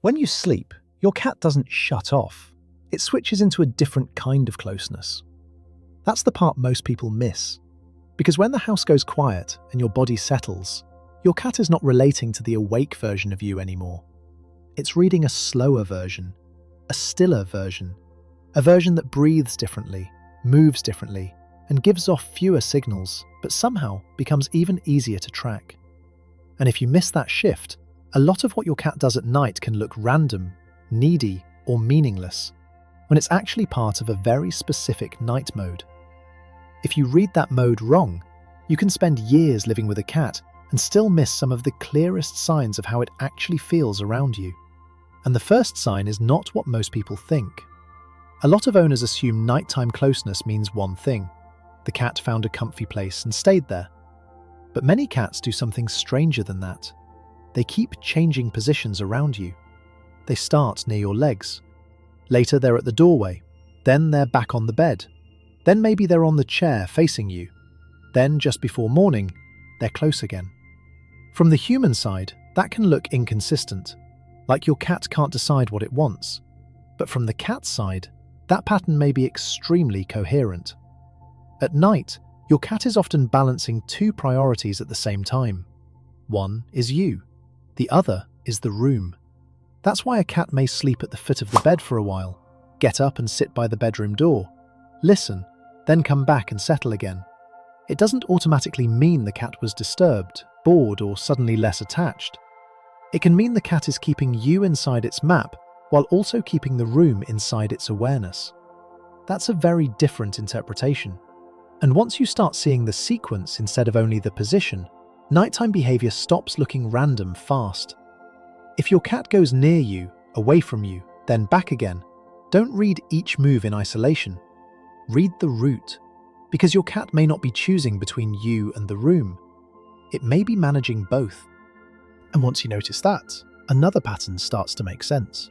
When you sleep, your cat doesn't shut off. It switches into a different kind of closeness. That's the part most people miss. Because when the house goes quiet and your body settles, your cat is not relating to the awake version of you anymore. It's reading a slower version, a stiller version, a version that breathes differently, moves differently, and gives off fewer signals, but somehow becomes even easier to track. And if you miss that shift, a lot of what your cat does at night can look random, needy, or meaningless, when it's actually part of a very specific night mode. If you read that mode wrong, you can spend years living with a cat and still miss some of the clearest signs of how it actually feels around you. And the first sign is not what most people think. A lot of owners assume nighttime closeness means one thing: the cat found a comfy place and stayed there. But many cats do something stranger than that. They keep changing positions around you. They start near your legs. Later they're at the doorway. Then they're back on the bed. Then maybe they're on the chair facing you. Then, just before morning, they're close again. From the human side, that can look inconsistent, like your cat can't decide what it wants. But from the cat's side, that pattern may be extremely coherent. At night, your cat is often balancing two priorities at the same time. One is you. The other is the room. That's why a cat may sleep at the foot of the bed for a while, get up and sit by the bedroom door, listen, then come back and settle again. It doesn't automatically mean the cat was disturbed, bored, or suddenly less attached. It can mean the cat is keeping you inside its map while also keeping the room inside its awareness. That's a very different interpretation. And once you start seeing the sequence instead of only the position, nighttime behavior stops looking random fast. If your cat goes near you, away from you, then back again, don't read each move in isolation. Read the route, because your cat may not be choosing between you and the room. It may be managing both. And once you notice that, another pattern starts to make sense.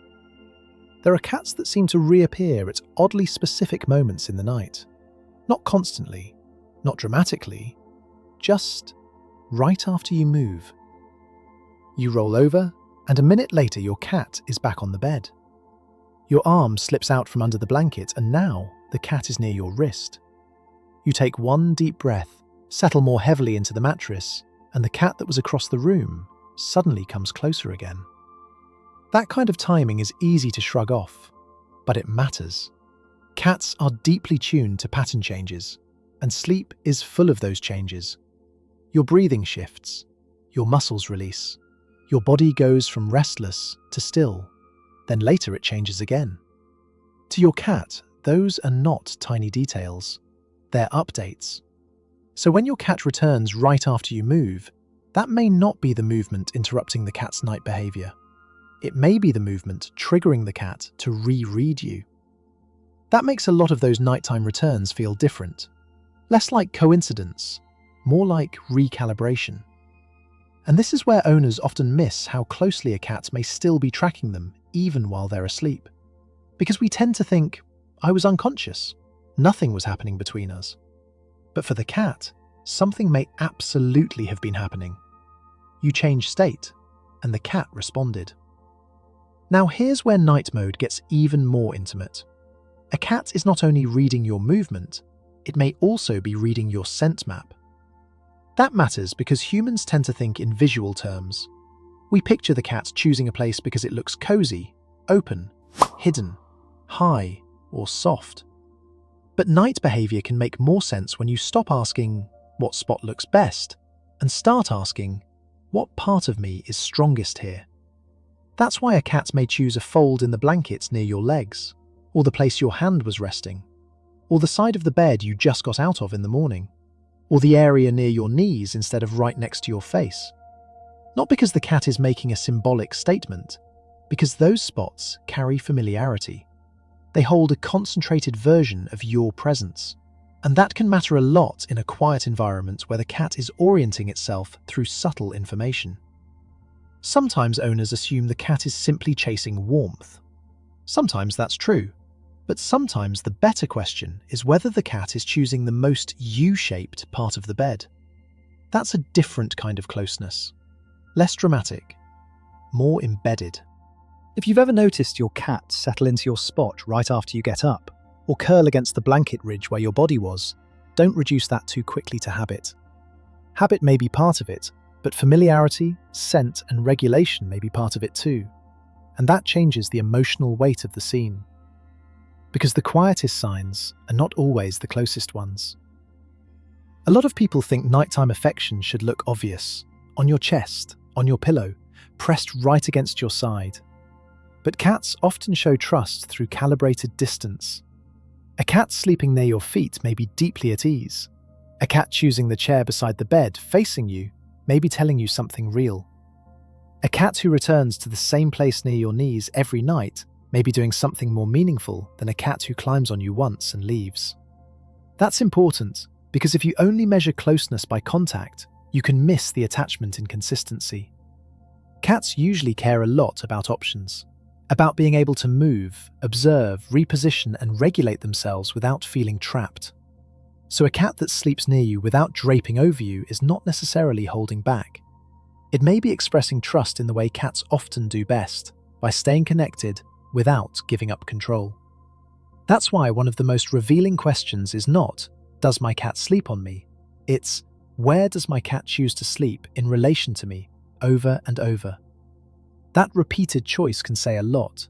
There are cats that seem to reappear at oddly specific moments in the night. Not constantly, not dramatically, just right after you move. You roll over, and a minute later your cat is back on the bed. Your arm slips out from under the blanket, and now the cat is near your wrist. You take one deep breath, settle more heavily into the mattress, and the cat that was across the room suddenly comes closer again. That kind of timing is easy to shrug off, but it matters. Cats are deeply tuned to pattern changes, and sleep is full of those changes. Your breathing shifts, your muscles release, your body goes from restless to still, then later it changes again. To your cat, those are not tiny details, they're updates. So when your cat returns right after you move, that may not be the movement interrupting the cat's night behavior. It may be the movement triggering the cat to reread you. That makes a lot of those nighttime returns feel different. Less like coincidence, more like recalibration. And this is where owners often miss how closely a cat may still be tracking them even while they're asleep. Because we tend to think, I was unconscious, nothing was happening between us. But for the cat, something may absolutely have been happening. You changed state, and the cat responded. Now here's where night mode gets even more intimate. A cat is not only reading your movement, it may also be reading your scent map. That matters because humans tend to think in visual terms. We picture the cat choosing a place because it looks cozy, open, hidden, high, or soft. But night behavior can make more sense when you stop asking, what spot looks best, and start asking, what part of me is strongest here? That's why a cat may choose a fold in the blanket near your legs, or the place your hand was resting, or the side of the bed you just got out of in the morning, or the area near your knees instead of right next to your face. Not because the cat is making a symbolic statement, because those spots carry familiarity. They hold a concentrated version of your presence. And that can matter a lot in a quiet environment where the cat is orienting itself through subtle information. Sometimes owners assume the cat is simply chasing warmth. Sometimes that's true, but sometimes the better question is whether the cat is choosing the most U-shaped part of the bed. That's a different kind of closeness. Less dramatic, more embedded. If you've ever noticed your cat settle into your spot right after you get up, or curl against the blanket ridge where your body was, don't reduce that too quickly to habit. Habit may be part of it, but familiarity, scent, and regulation may be part of it too. And that changes the emotional weight of the scene. Because the quietest signs are not always the closest ones. A lot of people think nighttime affection should look obvious, on your chest, on your pillow, pressed right against your side. But cats often show trust through calibrated distance. A cat sleeping near your feet may be deeply at ease. A cat choosing the chair beside the bed, facing you, may be telling you something real. A cat who returns to the same place near your knees every night may be doing something more meaningful than a cat who climbs on you once and leaves. That's important, because if you only measure closeness by contact, you can miss the attachment in consistency. Cats usually care a lot about options, about being able to move, observe, reposition, and regulate themselves without feeling trapped. So a cat that sleeps near you without draping over you is not necessarily holding back. It may be expressing trust in the way cats often do best, by staying connected without giving up control. That's why one of the most revealing questions is not, does my cat sleep on me? It's, where does my cat choose to sleep in relation to me, over and over? That repeated choice can say a lot,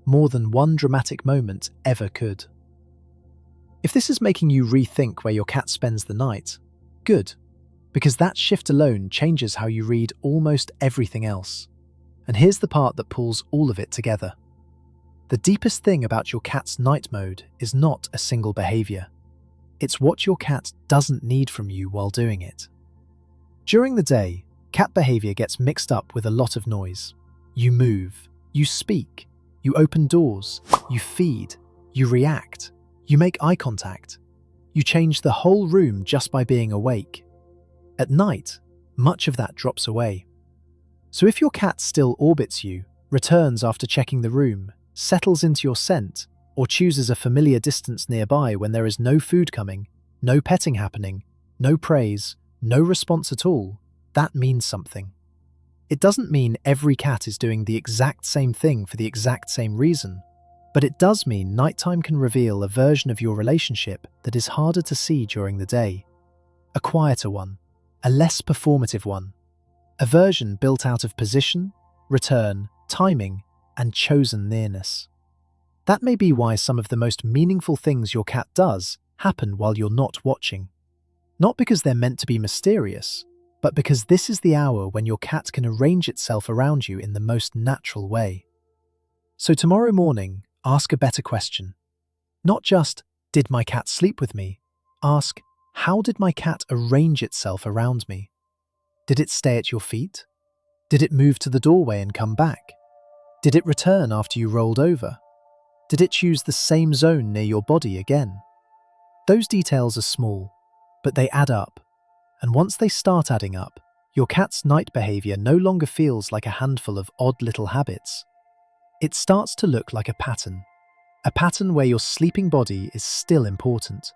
more than one dramatic moment ever could. If this is making you rethink where your cat spends the night, good, because that shift alone changes how you read almost everything else. And here's the part that pulls all of it together. The deepest thing about your cat's night mode is not a single behavior. It's what your cat doesn't need from you while doing it. During the day, cat behavior gets mixed up with a lot of noise. You move, you speak, you open doors, you feed, you react, you make eye contact. You change the whole room just by being awake. At night, much of that drops away. So if your cat still orbits you, returns after checking the room, settles into your scent, or chooses a familiar distance nearby when there is no food coming, no petting happening, no praise, no response at all, that means something. It doesn't mean every cat is doing the exact same thing for the exact same reason, but it does mean nighttime can reveal a version of your relationship that is harder to see during the day. A quieter one, a less performative one, a version built out of position, return, timing, and chosen nearness. That may be why some of the most meaningful things your cat does happen while you're not watching. Not because they're meant to be mysterious, but because this is the hour when your cat can arrange itself around you in the most natural way. So tomorrow morning, ask a better question. Not just, did my cat sleep with me? Ask, how did my cat arrange itself around me? Did it stay at your feet? Did it move to the doorway and come back? Did it return after you rolled over? Did it choose the same zone near your body again? Those details are small, but they add up. And once they start adding up, your cat's night behavior no longer feels like a handful of odd little habits. It starts to look like a pattern where your sleeping body is still important,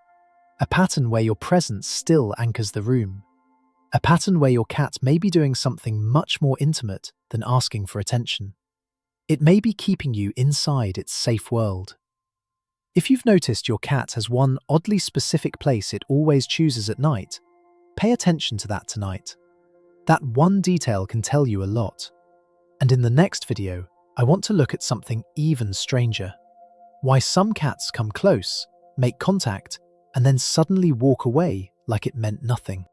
a pattern where your presence still anchors the room, a pattern where your cat may be doing something much more intimate than asking for attention. It may be keeping you inside its safe world. If you've noticed your cat has one oddly specific place it always chooses at night, pay attention to that tonight. That one detail can tell you a lot. And in the next video, I want to look at something even stranger. Why some cats come close, make contact, and then suddenly walk away like it meant nothing.